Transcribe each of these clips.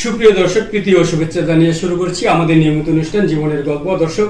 সুপ্রিয় দর্শক, প্রীতি ও শুভেচ্ছা জানিয়ে শুরু করছি আমাদের নিয়মিত অনুষ্ঠান জীবনের গল্প। দর্শক,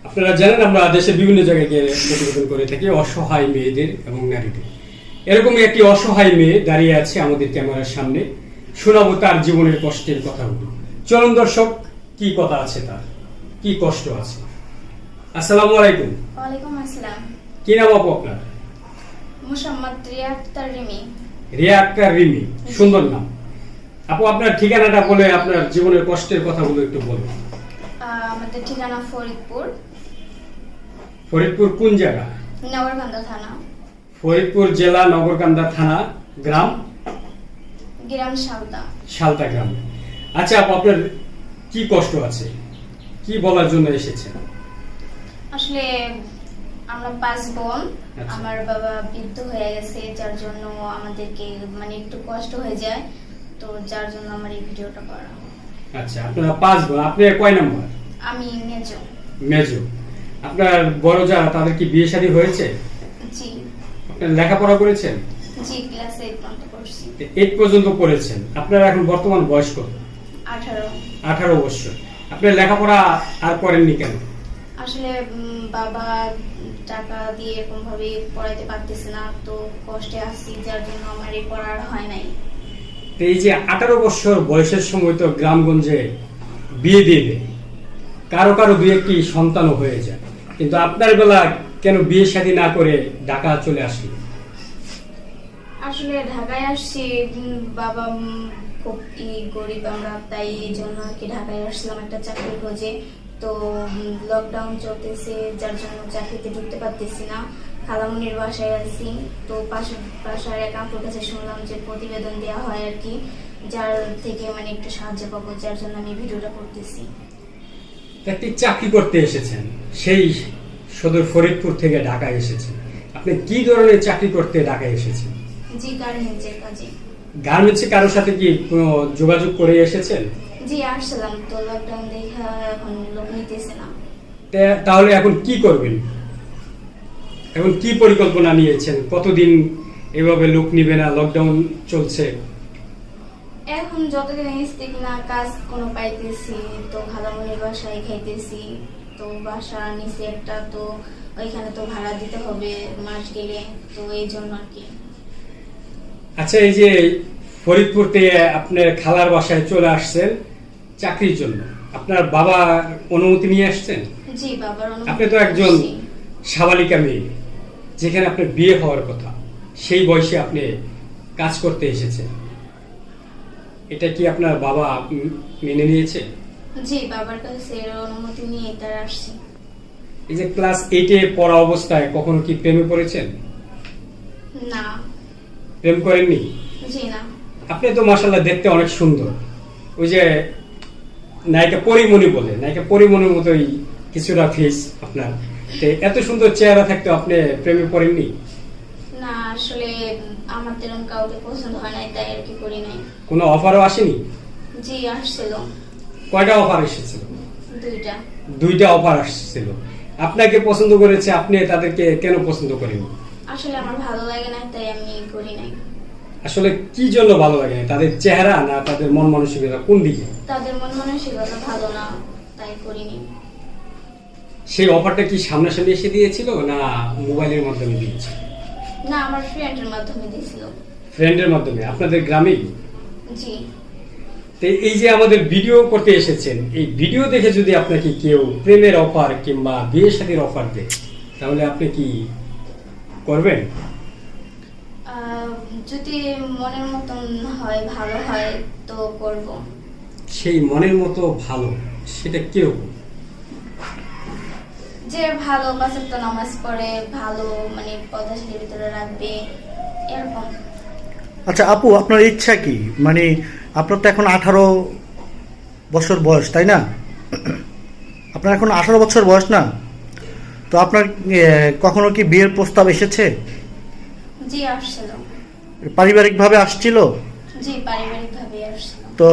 আপনারা জানেন আমরা দেশের বিভিন্ন জায়গায় গিয়ে প্রতিবেদন করে থাকি অসহায় মেয়েদের এবং নারীদের। এরকমই একটি অসহায় মেয়ে দাঁড়িয়ে আছে আমাদের ক্যামেরার সামনে, শোনাবো তার জীবনের কষ্টের কথাগুলো। চলুন দর্শক, কি কথা আছে, তার কি কষ্ট আছে। আসসালামু আলাইকুম। ওয়ালাইকুম আসসালাম। কি নাম আপু আপনার? মুহাম্মদ রিয়া আক্তার রিমি। রিয়া আক্তার রিমি, সুন্দর নাম। আপু, আপনার ঠিকানাটা বলে আপনার জীবনের কষ্টের কথাগুলো একটু বলুন। আমাদের ঠিকানা ফরিদপুর। ফরিদপুর কোন জায়গা? নগরকান্দা থানা। ফরিদপুর জেলা নগরকান্দা থানা, গ্রাম সালতা। সালতা গ্রাম। আচ্ছা আপু, আপনার কি কষ্ট আছে, কি বলার জন্য এসেছেন? আসলে আমরা 5 বোন। আচ্ছা। আমার বাবা বৃদ্ধ হয়ে গেছে, যার জন্য আমাদেরকে একটু কষ্ট হয়ে যায়, তো যার জন্য আমার এই ভিডিওটা করা। আচ্ছা, আপনারা 5 বোন। আপনি কয় নাম্বার? আমি মেজো। মেজো। আপনার বড় যারা, তাদের কি বিয়ে শাদী হয়েছে? জি। আপনার লেখাপড়া করেছেন? জি, ক্লাস 8 পর্যন্ত পড়ছি। 8 পর্যন্ত পড়েছেন। আপনার এখন বর্তমান বয়স কত? 18। 18 বছর। আপনার লেখাপড়া আর করেননি কেন? আসলে বাবা টাকা দিয়ে এরকম ভাবে পড়াইতে পারতেছে না, তো কষ্টে আসছি, যার জন্য আমার এই পড়ার হয় নাই। তো এই যে 18 বছর বয়সের সময় তো গ্রামগঞ্জে বিয়ে দিয়ে দেয়, কারো কারো 2-1টি সন্তানও হয়ে যায়, কিন্তু আপনার বেলা কেন বিয়ে শাদী না করে ঢাকা চলে আসলো? আসলে ঢাকায় আসছি, বাবা খুব গরিব আমরা, তাই এই জন্য আর কি ঢাকায় আসলাম একটা চাকরির খোঁজে। তো লকডাউন চলতেছে, যার জন্য চাকরিতে ঢুকতে পারতেছি না। খালামুনির বাসায় আছি, তো বাসার এক আপুর কাছে শুনলাম যে প্রতিবেদন দেওয়া হয় আর কি, যার থেকে একটু সাহায্য পাবো, যার জন্য আমি ভিডিওটা করতেছি। একটি চাকরি করতে এসেছেন, সেই সদর ফরিদপুর থেকে ঢাকায় এসেছেন। আপনি কি ধরনের চাকরি করতে ঢাকায় এসেছেন? জি, গার্মেন্টসের কাজে। গার্মেন্টসে কারোর সাথে কি কোনো যোগাযোগ করে এসেছেন? জি, আসছিলাম, তো লকডাউন দেখা এখন লোক নিতেছে না। তাহলে এখন কি করবেন? এখন কি পরিকল্পনা নিয়েছেন? কতদিন এভাবে লোক নিবে না, লকডাউন চলছে? এখন যতদিন স্থির না কাজ কোনো পাইতেছি, তো খালামুনির বাসায় খাইতেছি, তো বাসা নিচে একটা, তো ওইখানে তো ভাড়া দিতে হবে মাস গেলে, তো এই জন্য আর কি। আচ্ছা, এই যে ফরিদপুর থেকে আপনার খালার বাসায় চলে আসছেন চাকরির জন্য, আপনার বাবার অনুমতি নিয়ে আসছেন? জি, বাবার অনুমতি। আপনি তো একজন সাবালিকা মেয়ে, যেখানে আপনার বিয়ে হওয়ার কথা, সেই বয়সে আপনি কাজ করতে এসেছেন। এটা কি আপনার বাবা মেনে নিয়েছে? জি, বাবার কাছে অনুমতি নিয়ে তারা আসছি। এই যে ক্লাস 8-এ পড়া অবস্থায় কখনো কি প্রেমে পড়েছেন? না। প্রেম করেননি? জি না। আপনি তো মাশাআল্লাহ দেখতে অনেক সুন্দর, ওই যে নায়িকা পরিমণি বলে, নায়িকা পরিমণির মতোই কিছুটা ফেস আপনার। এত সুন্দর চেহারা থাকতে আপনি প্রেমে পড়েননি? না, আসলে আমার তেমন কাউকে পছন্দ হয় নাই, তাই আর কি করি নাই। কোনো অফারও আসেনি? জি, আসছিল। কয়টা অফার এসেছিল? 2টা। 2টা অফার আসছিল। আপনাকে পছন্দ করেছে, আপনি তাদেরকে কেন পছন্দ করেননি? আসলে আমার ভালো লাগে না, তাই আমি করি নাই। আসলে কি জন্য ভালো লাগে না? তাদের চেহারা না তাদের মন মানসিকতা, কোন দিকে? তাদের মন মানসিকতা ভালো না, তাই করিনি। সেই অফারটা কি সামনাসামনি এসে দিয়েছিল না মোবাইলের মাধ্যমে দিয়েছিল? না, আমার ফ্রেন্ডের মাধ্যমে দিয়েছিল। ফ্রেন্ডের মাধ্যমে? আপনাদের গ্রামেই? জি। তো এই যে আমাদের ভিডিও করতে এসেছেন, এই ভিডিও দেখে যদি আপনাকে কেউ প্রেমের অফার কিংবা বিয়ে শাদীর অফার দেয়, তাহলে আপনি কি করবেন? যদি মনের মতন হয়, ভালো হয়, তো করব। সেই মনের মতো ভালো, সেটা কিরকম? যে ভালো 5 ওয়াক্ত নামাজ পড়ে, ভালো পর্দাশালীর ভিতরে রাখবে, এরকম। আচ্ছা আপু, আপনার ইচ্ছা কি? আপনার তো এখন 18 বছর বয়স, তাই না? আপনার এখন 18 বছর বয়স না? তো আপনার কখনো কি বিয়ের প্রস্তাব এসেছে? জি, আসছিল। পারিবারিকভাবে আসছিল? জি, পারিবারিকভাবে আসছিল। তো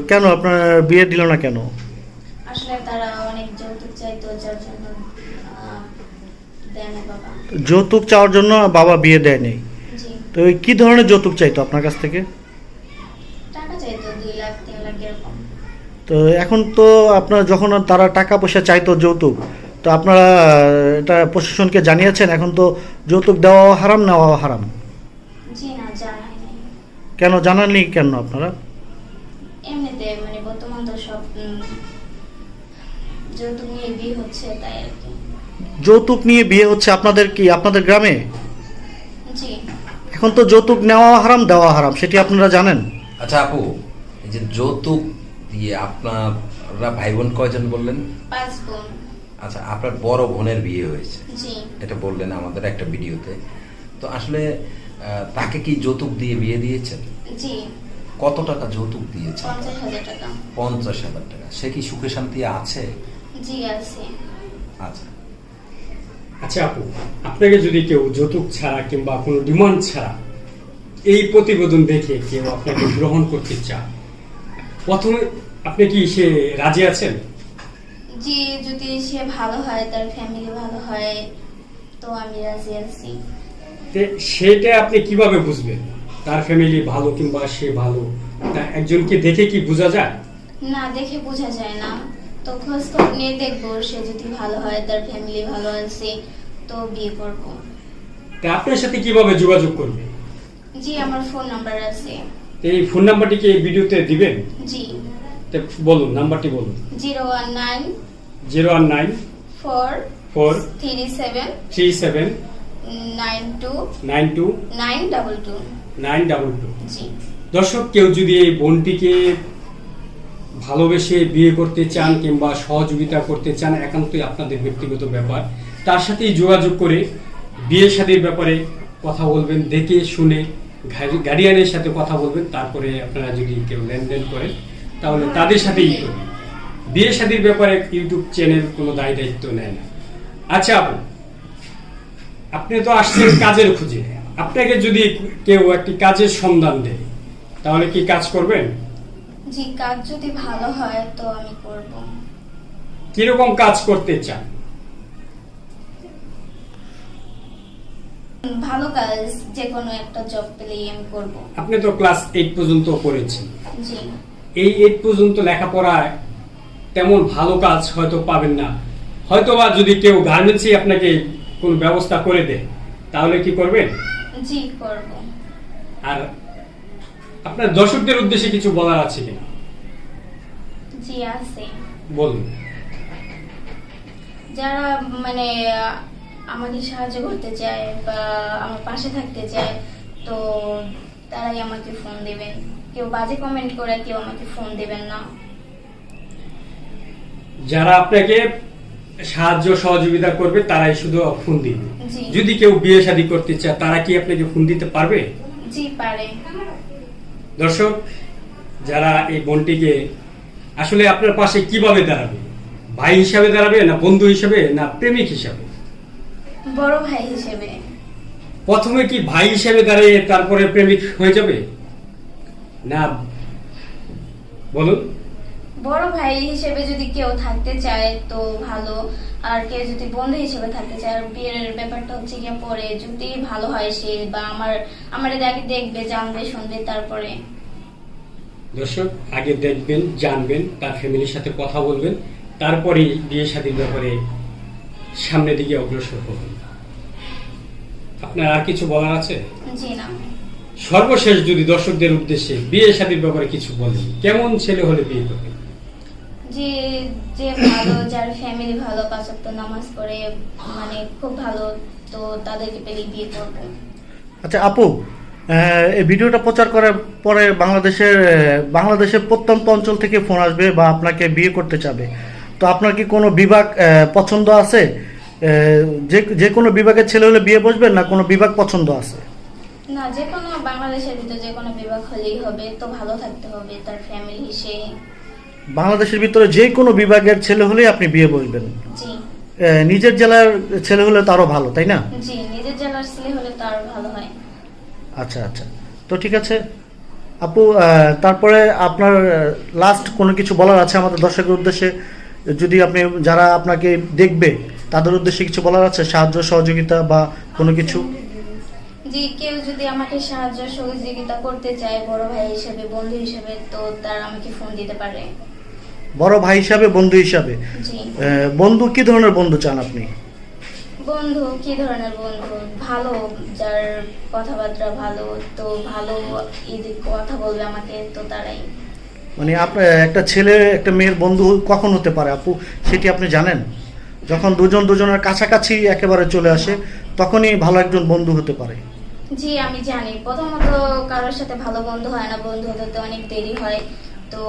কেন আপনার বিয়ে দিল না কেন? আসলে তারা অনেক যৌতুক চাইতো, যার জন্য দেয় না বাবা। যৌতুক চাওয়ার জন্য বাবা বিয়ে দেয়নি? জি। তো কি ধরনের যৌতুক চাইতো আপনার কাছ থেকে? টাকা চাইতো 2 লাখ 3 লাখ এরকম। তো এখন তো আপনার যখন তারা টাকা পয়সা চাইতো যৌতুক, তো আপনারা এটা প্রশাসনকে জানিয়েছেন? এখন তো যৌতুক দেওয়া হারাম, নেওয়া হারাম। জি না, জানাই নাই। কেন জানাননি কেন আপনারা? এমনিতে মানে বর্তমান তো সব যৌতুক নিয়ে বিয়ে হচ্ছে, তাই আর কি। যৌতুক নিয়ে বিয়ে হচ্ছে আপনাদের কি আপনাদের গ্রামে? জি। এখন তো যৌতুক নেওয়া হারাম, দেওয়া হারাম, সেটি আপনারা জানেন? আচ্ছা আপু, এই যে যৌতুক দিয়ে আপনারা ভাই বোন কয়জন বললেন? 5 বোন। আচ্ছা, আপনার বড় বোনের বিয়ে হয়েছে, জি। এটা বললেন আমাদের একটা ভিডিওতে। তো আসলে তাকে কি যৌতুক দিয়ে বিয়ে দিয়েছেন? জি। কত টাকা যৌতুক দিয়েছেন? 50,000 টাকা। 50,000 টাকা। সে কি সুখে শান্তি আছে? জি আছে। আচ্ছা, আচ্ছা আপু, আপনাকে যদি কেউ যৌতুক ছাড়া কিংবা কোনো ডিমান্ড ছাড়া এই প্রতিবেদন দেখে কেউ আপনাকে গ্রহণ করতে চায়, প্রথমে আপনি কি সে রাজি আছেন? জি, যদি সে ভালো হয়, তার ফ্যামিলি ভালো হয়, তো আমি রাজি আছি। সেটা আপনি কিভাবে বুঝবেন তার ফ্যামিলি ভালো কিংবা সে ভালো? তা একজনকে দেখে কি বোঝা যায়? না, দেখে বোঝা যায় না। তো খোঁজ খবর নিয়ে দেখবো, সে যদি ভালো হয়, তার ফ্যামিলি ভালো আছে, তো বিয়ে করব। তা আপনার সাথে কিভাবে যোগাযোগ করবে? জি, আমার ফোন নাম্বার আছে। এই ফোন নাম্বারটি কি এই ভিডিওতে দিবেন? জি। তা বলুন, নাম্বারটি বলুন। 019 019 4 4 37 37 92 92 922। 922। জি। দর্শক, কেউ যদি এই বোনটিকে ভালোবেসে বিয়ে করতে চান কিংবা সহযোগিতা করতে চান, একান্তই আপনাদের ব্যক্তিগত ব্যাপার। তার সাথেই যোগাযোগ করে বিয়ে শাদীর ব্যাপারে কথা বলবেন, দেখে শুনে গার্ডিয়ানের সাথে কথা বলবেন। তারপরে আপনারা যদি কেউ লেনদেন করেন তাহলে তাদের সাথেই করবেন। বিয়ে শাদীর ব্যাপারে ইউটিউব চ্যানেল কোনো দায় দায়িত্ব নেয় না। আচ্ছা আপু, আপনি তো আসছেন কাজের খুঁজে, আপনাকে যদি কেউ একটি কাজের সন্ধান দেয় তাহলে কি কাজ করবেন? জি, কাজ যদি ভালো হয় তো আমি করব। কিরকম কাজ করতে চান? ভালো কাজ, যে কোনো একটা জব পেলেই আমি করব। আপনি তো ক্লাস 8 পর্যন্ত পড়েছেন। জি। এই 8 পর্যন্ত লেখাপড়ায় তেমন ভালো কাজ হয়তো পাবেন না। হয়তোবা যদি কেউ গার্মেন্টসে আপনাকে কোন ব্যবস্থা করে দেয় তাহলে কি করবেন? জি, করব। আর আপনার দর্শকদের উদ্দেশ্যে কিছু বলার আছে কিনা? জি আছে। বলুন। যারা মানে আমাকে সাহায্য করতে চায় বা আমার পাশে থাকতে চায়, তো তারাই আমাকে ফোন দিবেন। কেউ বাজে কমেন্ট করে কেউ আমাকে ফোন দিবেন না। যারা আপনাকে সাহায্য সহযোগিতা করবে তারাই শুধু ফোন দিবে। জি। যদি কেউ বিয়ে শাদী করতে চায় তারা কি আপনাকে ফোন দিতে পারবে? জি, পারে। দর্শক, যারা এই বোনটিকে আসলে আপনার পাশে কিভাবে দাঁড়াবে? ভাই হিসাবে দাঁড়াবে, না বন্ধু হিসাবে, না প্রেমিক হিসাবে? বড় ভাই হিসেবে। প্রথমে কি ভাই হিসেবে দাঁড়িয়ে তারপরে প্রেমিক হয়ে যাবে, না বলুন? বড় ভাই হিসেবে যদি কেউ থাকতে চায় তো ভালো, আর কেউ যদি বন্ধু হিসেবে থাকতে চায়। আর বিয়ের ব্যাপারটা হচ্ছে গিয়ে পরে, যদি ভালো হয় সে বা আমার আগে দেখবে, জানবে, শুনবে, তারপরে। দর্শক, আগে দেখবেন, জানবেন, তার ফ্যামিলির সাথে কথা বলবেন, তারপরে বিয়ে শাদীর ব্যাপারে সামনের দিকে অগ্রসর হবেন। আপনার আর কিছু বলার আছে? জি না। সর্বশেষ যদি দর্শকদের উদ্দেশ্যে বিয়ে শাদীর ব্যাপারে কিছু বলেন, কেমন ছেলে হলে বিয়ে করবেন? যে যে ভালো, যার ফ্যামিলি ভালো, 5 ওয়াক্ত নামাজ পড়ে, মানে খুব ভালো, তো তাদেরকে পেলে বিয়ে করবো। আচ্ছা আপু, এই ভিডিওটা প্রচার করার পরে বাংলাদেশের প্রত্যন্ত অঞ্চল থেকে ফোন আসবে বা আপনাকে বিয়ে করতে চাবে। তো আপনার কি কোনো বিভাগ পছন্দ আছে? যে কোনো বিভাগের ছেলে হলে বিয়ে বসবেন, না কোনো বিভাগ পছন্দ আছে? না, যে কোনো বাংলাদেশের ভিতরে যে কোনো বিভাগ হলেই হবে, তো ভালো থাকতে হবে তার ফ্যামিলি হিসেবে। বাংলাদেশের ভিতরে যে কোনো বিভাগের ছেলে হলেই আপনি বিয়ে বসবেন? জি। নিজের জেলার ছেলে হলে তো আরো ভালো, তাই না? জি, নিজের জেলার ছেলে হলে তো আরো ভালো হয়। আচ্ছা আচ্ছা, তো ঠিক আছে আপু, তারপরে আপনার লাস্ট কোনো কিছু বলার আছে আমাদের দর্শকের উদ্দেশ্যে? যদি আপনি যারা আপনাকে দেখবে তাদের উদ্দেশ্যে কিছু বলার আছে, সাহায্য সহযোগিতা বা কোনো কিছু? যে কেউ যদি আমাকে সাহায্য সহযোগিতা করতে চায় বড় ভাই হিসেবে, বন্ধু হিসেবে, তো তারা আমাকে ফোন দিতে পারে। বড় ভাই হিসাবে, বন্ধু হিসাবে। জি। বন্ধু কি ধরনের বন্ধু চান আপনি? বন্ধু কি ধরনের বন্ধু? ভালো, যার কথাবার্তা ভালো, তো ভালো কথা বলবে আমাকে, তো তারাই। মানে আপনার একটা ছেলে একটা মেয়ের বন্ধু কখন হতে পারে আপু, সেটি আপনি জানেন? যখন দুজন দুজনের কাছাকাছি একেবারে চলে আসে তখনই ভালো একজন বন্ধু হতে পারে। জি আমি জানি, প্রথমত কারোর সাথে ভালো বন্ধু হয় না, বন্ধু হতে তো অনেক দেরি হয়। তো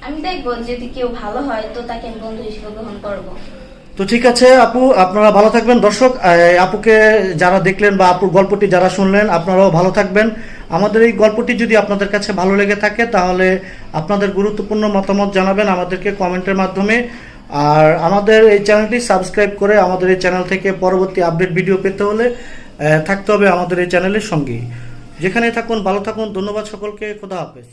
আমি দেখবো যদি কেউ ভালো হয় তো তাকে আমি বন্ধু হিসেবে গ্রহণ করব। তো ঠিক আছে আপু, আপনারা ভালো থাকবেন। দর্শক, আপুকে যারা দেখলেন বা আপুর গল্পটি যারা শুনলেন, আপনারাও ভালো থাকবেন। আমাদের এই গল্পটি যদি আপনাদের কাছে ভালো লেগে থাকে তাহলে আপনাদের গুরুত্বপূর্ণ মতামত জানাবেন আমাদেরকে কমেন্টের মাধ্যমে। আর আমাদের এই চ্যানেলটি সাবস্ক্রাইব করে আমাদের এই চ্যানেল থেকে পরবর্তী আপডেট ভিডিও পেতে হলে থাকতে হবে আমাদের এই চ্যানেলের সঙ্গেই। যেখানে থাকুন ভালো থাকুন, ধন্যবাদ সকলকে, খোদা হাফেজ।